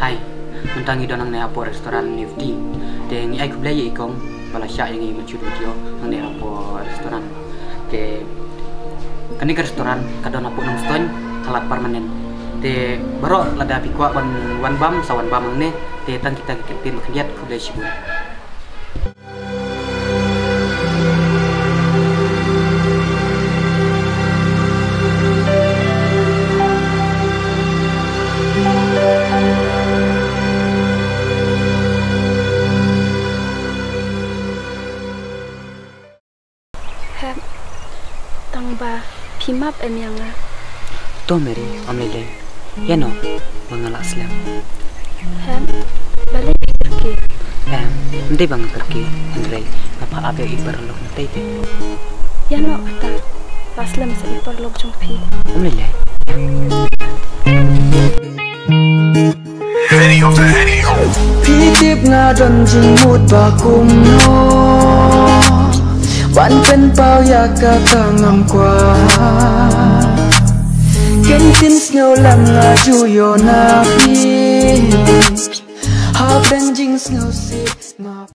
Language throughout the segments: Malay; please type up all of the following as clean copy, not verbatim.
Hai, mentangi donang ne apo restoran Nifty. Deng ai kublai ikong bala sya yang i mencu video nang ne apo restoran. Ke kani ke restoran kadon apo nang stone alat permanen. Te baro lada pikwa wan bam sawan bam nang ne te tan kita kepin makiat kublai sibun. Tangba pimap emyanga To Mary amlele yano mangala aslam hem balai pikirke ndai bang pergi andrei apa abe ibar lok natai te yano kata aslam sa ipar lok jongpi amlele Pitip nga don jingmut bakum no Wan pen pau ya ka kangam kwa Kentin snow lam nga juyo na pi Ha ben jing snow sit ma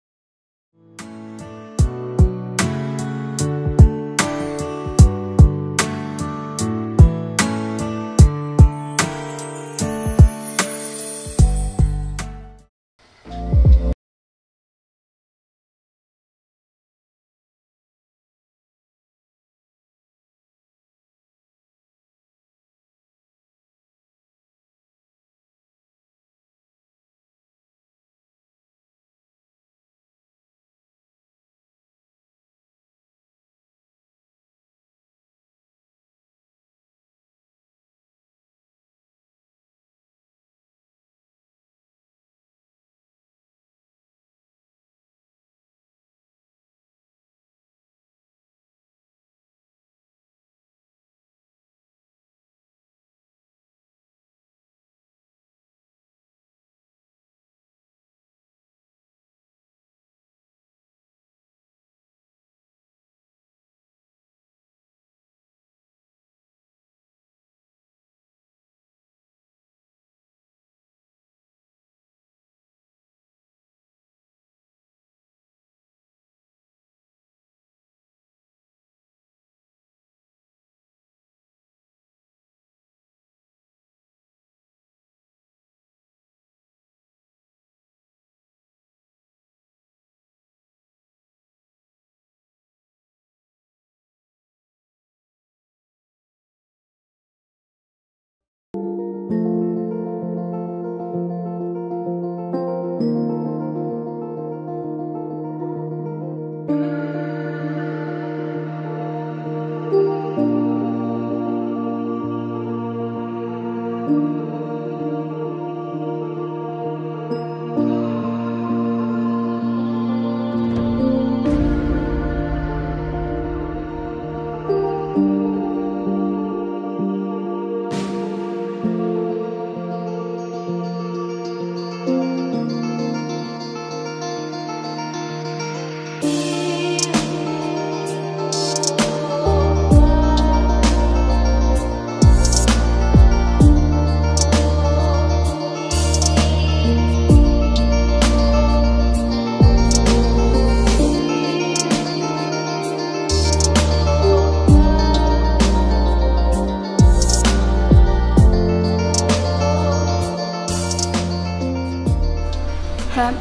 hem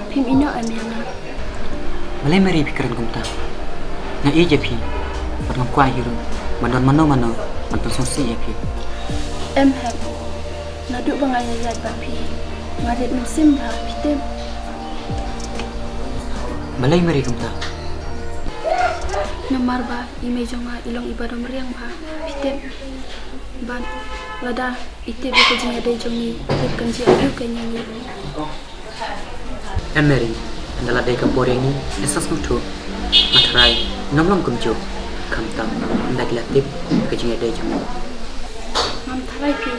pim ino emyanga malai mari pikiran kumta na ije pi parang kwa hiru mandon mano man pensosi ya pi hem nadu bangayayat bapi ngadet musim dah pitem malai mari kumta namar ba imejonga ilong ibadom meriang ba pitem ban lada ite beko jinga de jongi kanji ayu kanyanyi Mary adalah deka porengi esas nutu matrai nomlom kumjo kamtam ndak latip kejinga de jongi mam tharai pi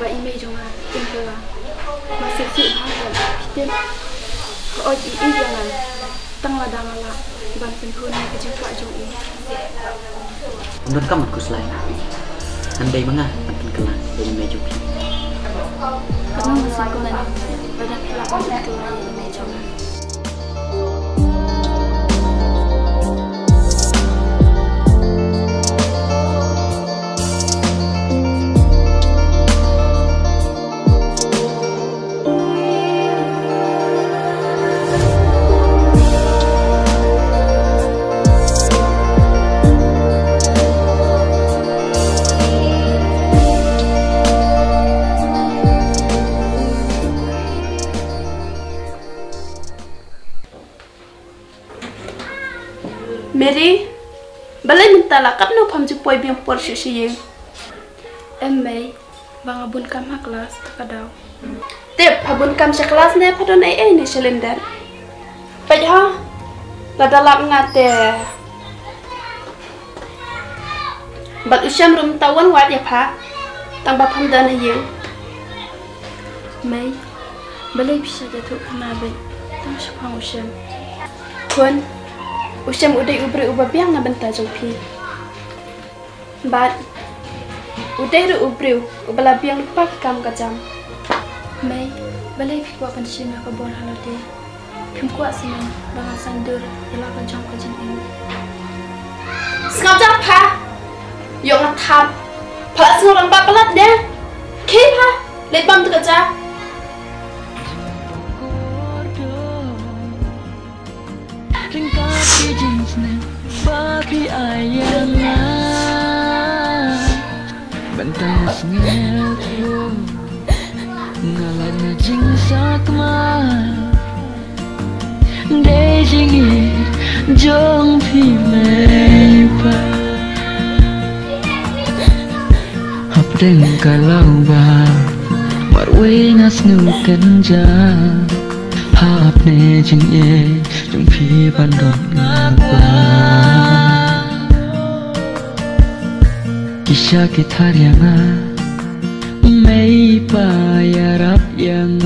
ba imejonga tempela masih si ba pitem ko oj i jangan tang lada ngala ban penhun kejengka jongi menurut kamu kuslai andai mengah penting kelas dari mejupi Karena masih kulen pada pelakon itu ini coba. Mary, balai minta lah kap no pam jupoi biang por sisi ye. Em May, bang abun kam ha kelas takadau. Tep abun kam sa kelas ne padon ai ni selinder. Pai ha, ladalap ngate. Bat usyam rum tawan wat ya pa, tang ba pam dan ye. May, balai bisa jatuh kena baik. Tang sepang usyam. Kun, usyam udai ubri ubabiang na benta jongpi. Bat, udai ru ubri ubala biang lupa kam kajam. May, balai fikwa pan sima ka bon halate. Pim kuat semen bangan sandur ila ka jam ka jin ini. Skap jap pa, yong na tap. Pa sengorang pa pelat deh. Kei pa, let bam tu kaja. Ringkati jenisnya Bapi ayana Bantang sengel tu Ngalan na jing sakma Day jingit Jong pi mei pa Hapdeng kalau ba Marway nas nukan jang Hap ne jing ye Jung pi bandot ngapa Kisah kita yang Mei pa ya rap yang